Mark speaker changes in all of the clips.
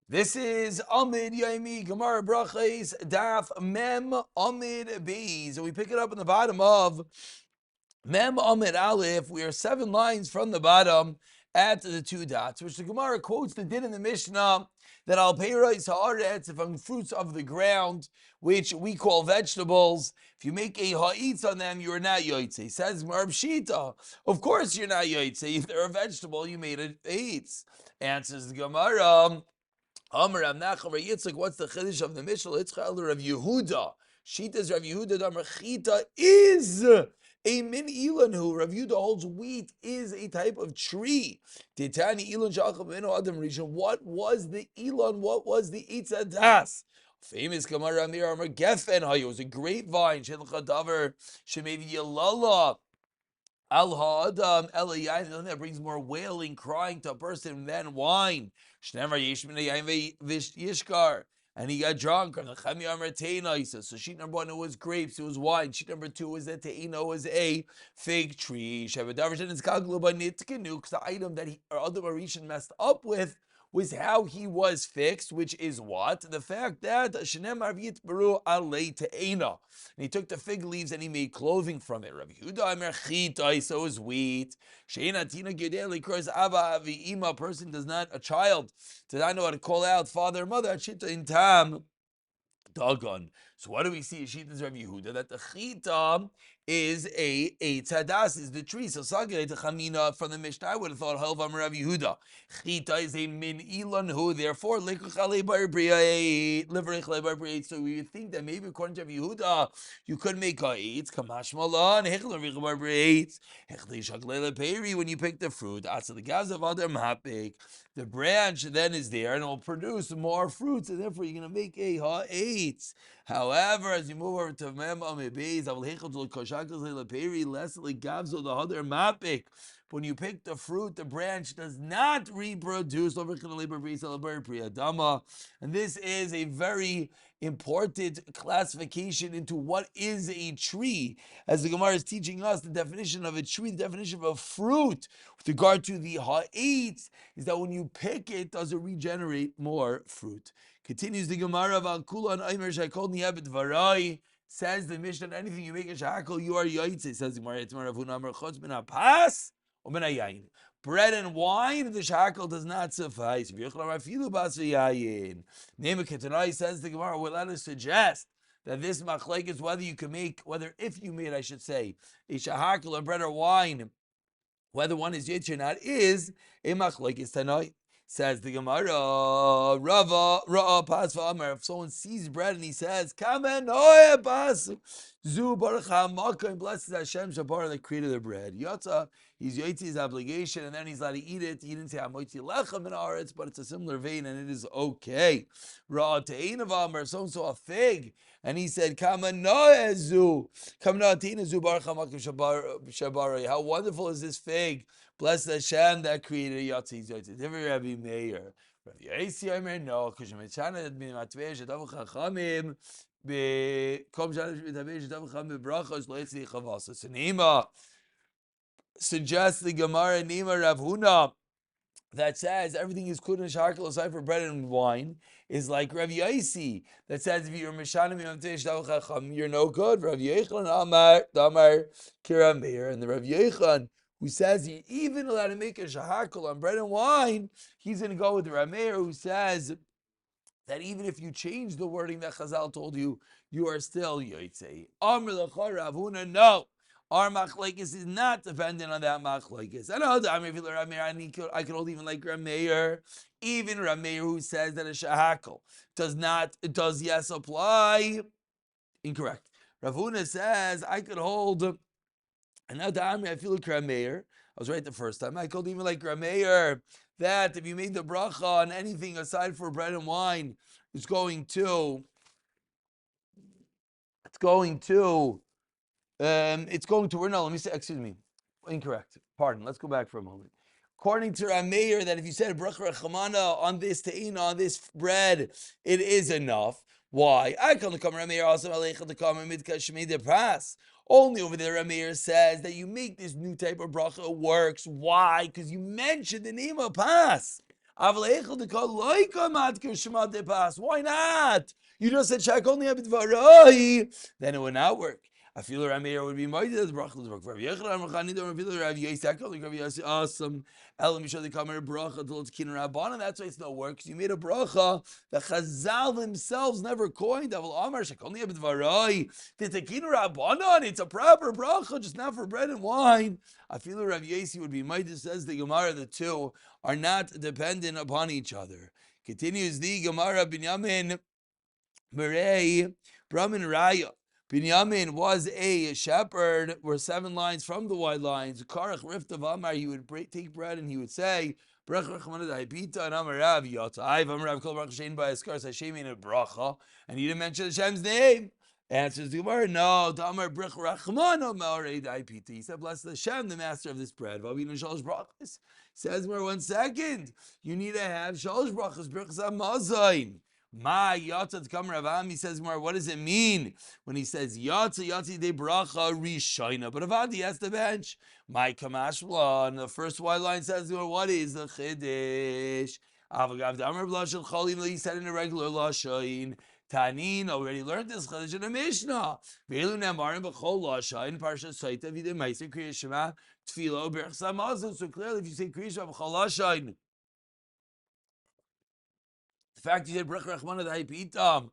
Speaker 1: This is Amud Yomi, Gemara Berachos, Daf Mem Amud B. So we pick it up in the bottom of Mem Amud Aleph. We are 7 lines from the bottom at the 2 dots, which the Gemara quotes the din in the Mishnah that al peiros haaretz, if on fruits of the ground, which we call vegetables, if you make a ha'itz on them, you are not yoytze. Says Gemara Pshita, of course you're not yoytze. If they're a vegetable, you made it ha'itz. Answers the Gemara. Amar Rav Nachman Bar Yitzchak, what's the chiddush of the Mishnah? Yitzchak Elder Rav Yehuda. Shita's Rav Yehuda Damar Chita is a min ilan who Rav Yehuda holds wheat is a type of tree. Titani ilan shachal b'meno adam rishon. What was the ilan? What was the itzadas? Famous Gemara Amir Amar Gefen Hayo. It was a grapevine. Shilcha Davar Shemevi Yalala. Al ha'adam elayayin, that brings more wailing, crying to a person than wine. Shnevar yishmin yayin v'yishkar, and he got drunk. So sheet number 1, it was grapes, it was wine. Sheet number 2 was that teina was a fig tree. Shavadarshan is kaglu by nitkanu, because the item that or other Marishan messed up with was how he was fixed, which is what? The fact that Shenem Arvit Baru Alei Te'ena. And he took the fig leaves and he made clothing from it. Rabbi Yehuda Amer Chita, so is wheat. Sheina Tina Gedeli Kros Ava Avi Ima. A person does not, a child does not know how to call out father and mother. Chita in Tam. Dagon. So what do we see? Shita's Rav Yehuda that the chita is a tzadas, is the tree. So sagay the chamina from the Mishnah, I would have thought halvam Rav Yehuda. Chita is a min ilan hu. Therefore, likuchale bar briay, liverichle bar briay. So we think that maybe according to Rav Yehuda, you could make a eitz kamash malan hechler rich bar briay hechle shaklele peri when you pick the fruit. Asa the gaz of other mapik. The branch then is there and it will produce more fruits, and therefore you're going to make a ha'etz. However, as you move over to Mem Amebez, I will hechel to koshakos leleperi leslie gavzo the other mapik. When you pick the fruit, the branch does not reproduce. And this is a very important classification into what is a tree. As the Gemara is teaching us, the definition of a tree, the definition of a fruit, with regard to the ha'etz, is that when you pick it, does it regenerate more fruit? Continues the Gemara of Al-Kula and Aimer Shakol Niyabit Varai. Says the Mishnah, anything you make a shakol, you are yaitze. Says the Gemara, it's more of Hunamar Chutz bin Apas or bin Ayayin. Bread and wine, the shakol does not suffice. Name a Ketanai, says the Gemara, will let us suggest that this machlek is whether you can make, whether if you made, I should say, a shahakal or bread or wine, whether one is yitz or not, is a machlekes tanoi. Says the Gemara, Rava Pasva Amar. If someone sees bread and he says, "Kamen oye pas zu baruch hamaka," and blesses Hashem Shabar that created the bread. Yotza, he's yotzi his obligation, and then he's allowed to eat it. He didn't say Hamoitzi lechem in aretz, but it's a similar vein, and it is okay. Ra te'in of Amar. Someone saw a fig, and he said, "Kamen oye zu, kamen oye zu baruch hamaka Shabar." How wonderful is this fig? Bless Hashem that created Yotzi Yotzi. Different Rabbi Meir. Rabbi Yossi Omer no, because Shemitzana bin Matvei Shadav Chachamim Kom Shadav Shadav Chachamim Berachos Leitzi Chavasa. So Nima suggests the Gemara Nima Rav Huna that says everything is kudin shakel aside for bread and wine is like Rav Yossi that says if you're mishanim you're no good. Rav Yechon Amar Kiram Meir, and the Rav Yechon who says you're even allowed to make a shahakal on bread and wine, he's going to go with the Rav Meir who says that even if you change the wording that Chazal told you, you are still yotzei. Amr l'chor Rav Huna, no. Our machlekes is not dependent on that machlekes. And I could hold even like Rameir, even Rameir who says that a shahakal does yes apply. Incorrect. Rav Huna says I could hold, and now I feel like Rameir. I was right the first time. I could even like Rameir that if you made the bracha on anything aside for bread and wine, it's going to no, let me say, excuse me, incorrect. Pardon. Let's go back for a moment. According to Rameir, that if you said bracha rechamana on this teina, on this bread, it is enough. Why? I come to come Rameir also aleicha to come midka shmei pras. Only over there, Rameir says that you make this new type of bracha works. Why? Because you mentioned the name of pas. Why not? You just said shak only abidvarai, then it would not work. I feel Ramir would be mighty as brachas work for Rav Yechon. Ramachani don't reveal Rav Yisek. Like Rav Yisek, awesome. Elam Yishad the Kamer bracha until it's kin rabbanon. That's why it's no work. You made a bracha that Chazal themselves never coined. Aval Amar Shekoni Abedvarai. It's a kin rabbanon. It's a proper bracha, just not for bread and wine. I feel Rav Yisek would be mighty. Says the Gemara, the two are not dependent upon each other. Continues the Gemara Binyamin Merei Brahmin Raya. Binyamin was a shepherd. Were 7 lines from the wide lines. Karach Rift of Amar, he would take bread and he would say, Bracha Rachmanad Haipita and Amarav Yata. I've Amarav Kol Baruch Hashem by Eskar Hashem in a bracha, and he didn't mention Hashem's name. Answers the Gemara, no, Damar Brach Rachmano Maorei Haipita. He said, bless Hashem, the master of this bread. Vavin Shalosh Brachas. Says more 1 second. You need to have Shalosh Brachas, Brachas Amazain. Ma Yatza Kam Ravam, he says more, what does it mean when he says Yatza de Bracha Rishayna? But Avadi has the bench. My Kamashla, and the first white line says, what is the Chiddush? Avagav Damar Blashin Cholim, he said in a regular Lashain. Tanin already learned this Chiddush in the Mishnah. Velu Namarim B'chol Lashain, Parsha Saita, Videh Meiser Kriya Shema, Tfilo, Berachos 40b. So clearly, if you say Kriya Shema B'chol Lashain, the fact you said Brach Rachman of the Haipita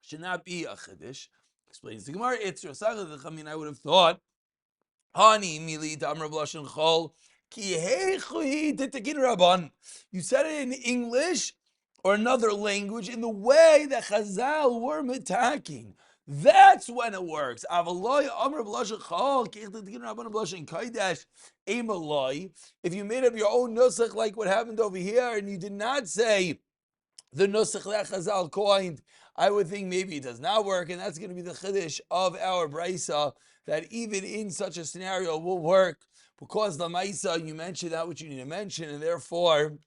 Speaker 1: should not be a Chiddush. Explains the Gemara. It's your Sagad. I mean, I would have thought, Hani Mili Tamar Blashin Chol Ki Heichuhi Titakin Rabban. You said it in English or another language in the way that Chazal were attacking. That's when it works. If you made up your own nusach like what happened over here and you did not say the nusach that Chazal coined, I would think maybe it does not work, and that's going to be the chiddush of our brisa, that even in such a scenario will work, because the maisa, you mentioned that which you need to mention, and therefore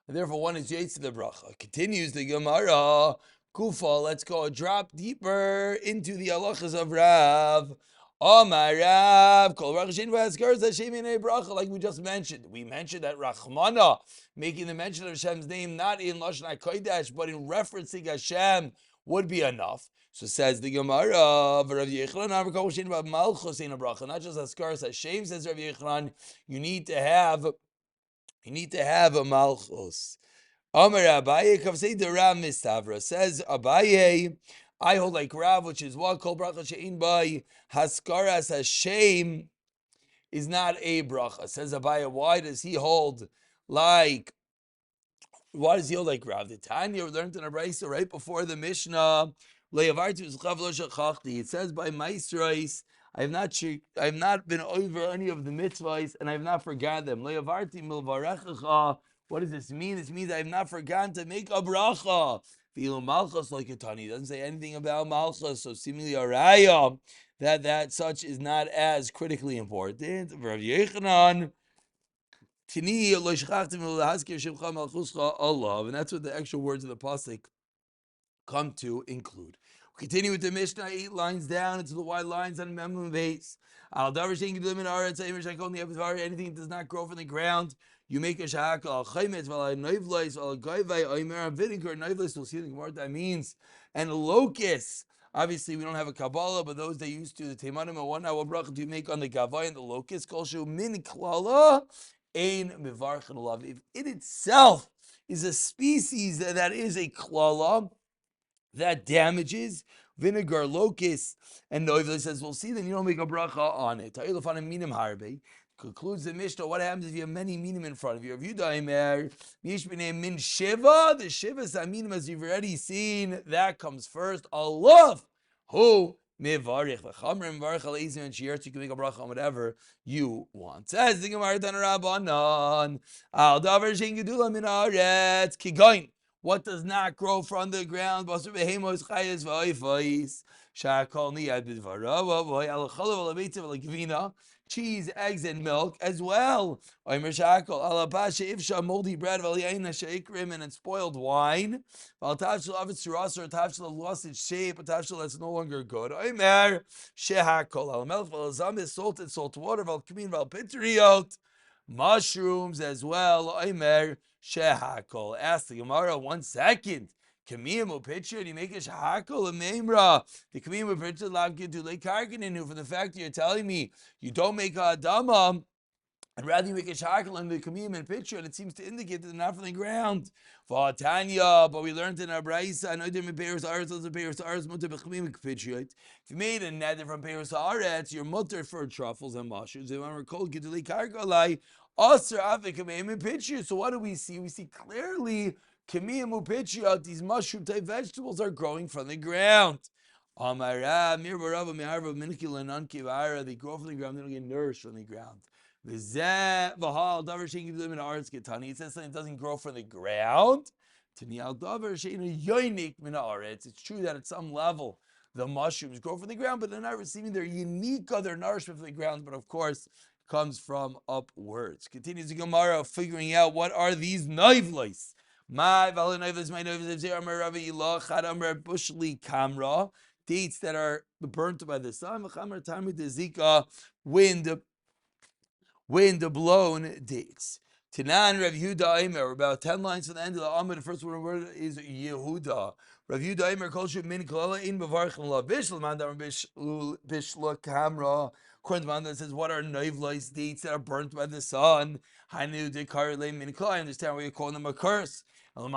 Speaker 1: one is yaitz to the bracha. Continues the Gemara, Kufa, let's go a drop deeper into the halachas of Rav. Omar Rav, Kol Rachshin V'Haskar Hashem Yinei Bracha, like we just mentioned. We mentioned that Rachmana, making the mention of Hashem's name not in Lashon HaKodesh, but in referencing Hashem, would be enough. So says the Gemara, Rav Yechlan, Kol Rachshin V'Malchus in a bracha, not just Haskar Hashem, says Rav Yechlan, you need to have a Malchus. Amar Abaye, Kavsei the Rav Mistavra, says Abaye, I hold like Rav, which is what Kol Bracha She'in Bai Haskaras Hashem is not a bracha. Says Abaye, why does he hold like Rav? The Tanya learned in a brayso right before the Mishnah. It says by Maestrais, I have not been over any of the mitzvahs, and I have not forgotten them. What does this mean? This means I have not forgotten to make a bracha. Malchus like a tani, doesn't say anything about Malchus, so seemingly a raya that such is not as critically important. Rav Yechanan, and that's what the extra words of the pasuk come to include. We continue with the Mishnah 8 lines down into the wide lines on Memnon base. Anything that does not grow from the ground, you make a shahakal. We'll see what that means. And locust. Obviously, we don't have a Kabbalah, but those that used to, the Teimanim and whatnot, what bracha do you make on the Gavai and the locust? Kolshu min klala ein mivarchen alav. If it itself is a species that is a klala, that damages vinegar, locust, and Noivle says, we'll see, then you don't make a bracha on it. Concludes the Mishnah, what happens if you have many minim in front of you? If you daimer, min shiva, the shiva minim, as you've already seen, that comes first. Allah, who mivarich v'chamrim varich aleizim and shiurts, you can make a bracha on whatever you want. Says the Gemara Tanarabanan, al davar shein gedula min haaretz kigoin. What does not grow from the ground? Cheese, eggs, and milk as well. Moldy bread, and spoiled wine. Lost its shape, that's no longer good. Salted salt water, mushrooms as well. Omer shehakol. Ask the Gemara 1 second. Kamiyam picture, do you make a shahakol a memra? The kamiyam picture lavkin to lay karkaninu for the fact that you're telling me you don't make a adama. And rather you make a shackle in the kamiyim and picture, and it seems to indicate that they're not from the ground. Tanya, but we learned in our braysa, if you made a nether from peiros haaretz, you're mutter for truffles and mushrooms. If I'm recalled, gidulei kargalai, aser avik kamiyim and picture. So what do we see? We see clearly kamiyim and picture. These mushroom type vegetables are growing from the ground. They grow from the ground. They don't get nourished from the ground. It says something that doesn't grow from the ground. It's true that at some level the mushrooms grow from the ground, but they're not receiving their unique other nourishment from the ground, but of course comes from upwards. Continues the Gemara figuring out what are these naivlis. Dates that are burnt by the sun, wind blown dates. Tanan Rav Yehuda Aimer, about 10 lines from the end of the Amud. The first word is Yehuda. Rav Yehuda Aimer calls you min klala in bevarchim la bishul mandam bishla kamra. According to man that says, what are naivlis dates that are burnt by the sun? Hanu dekar le min klala. I understand why you're calling them a curse. As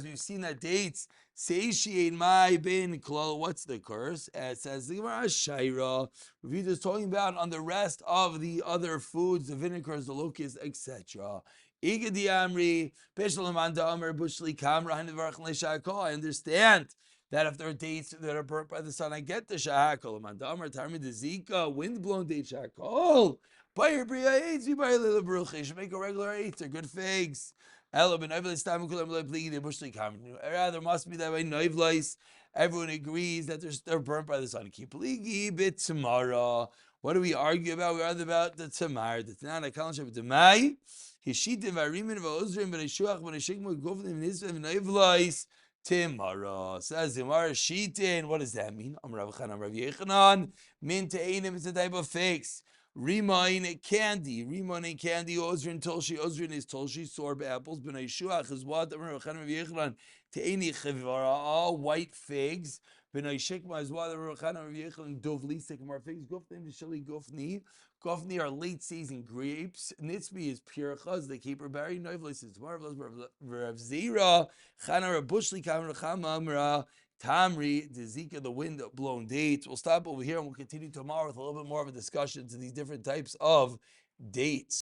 Speaker 1: we've seen that dates satiate my bin klal. What's the curse? It says the Gemara Shaira. Rav is talking about on the rest of the other foods, the vinegars, the locusts, etc. I understand that if there are dates that are burnt by the sun, I get the shahakol. Wind blown date shahakol. You should make a regular eight. They're good figs. There must be that way noivlis. Everyone agrees that they're burnt by the sun. What do we argue about? We argue about the tamar. The tanana kalanshab demai. Hishitim varimin v'ozrim b'neishuach b'neishikmu govnim nizvim noivlis. Timara says Timara Shitin. What does that mean? Am Rav Yechanan. Min te'enim is a type of figs. Rimain candy, Ozrin Tolshi, Ozrin is Tolshi, sorb apples, B'nai Shuach is what? Rav Yechanan te'eni chivara, white figs. B'nai Shikma is what? Rav Yechanan dovli sycamore figs. Gofni Mishali Gofni. Gofni are late season grapes. Nitzbi is pure chaz. They keep her berry. Noivlis is marvelous. Rav Zira Chana Rabushli Kamra Chamamra. Tamri, the Zika, the wind blown dates. We'll stop over here and we'll continue tomorrow with a little bit more of a discussion to these different types of dates.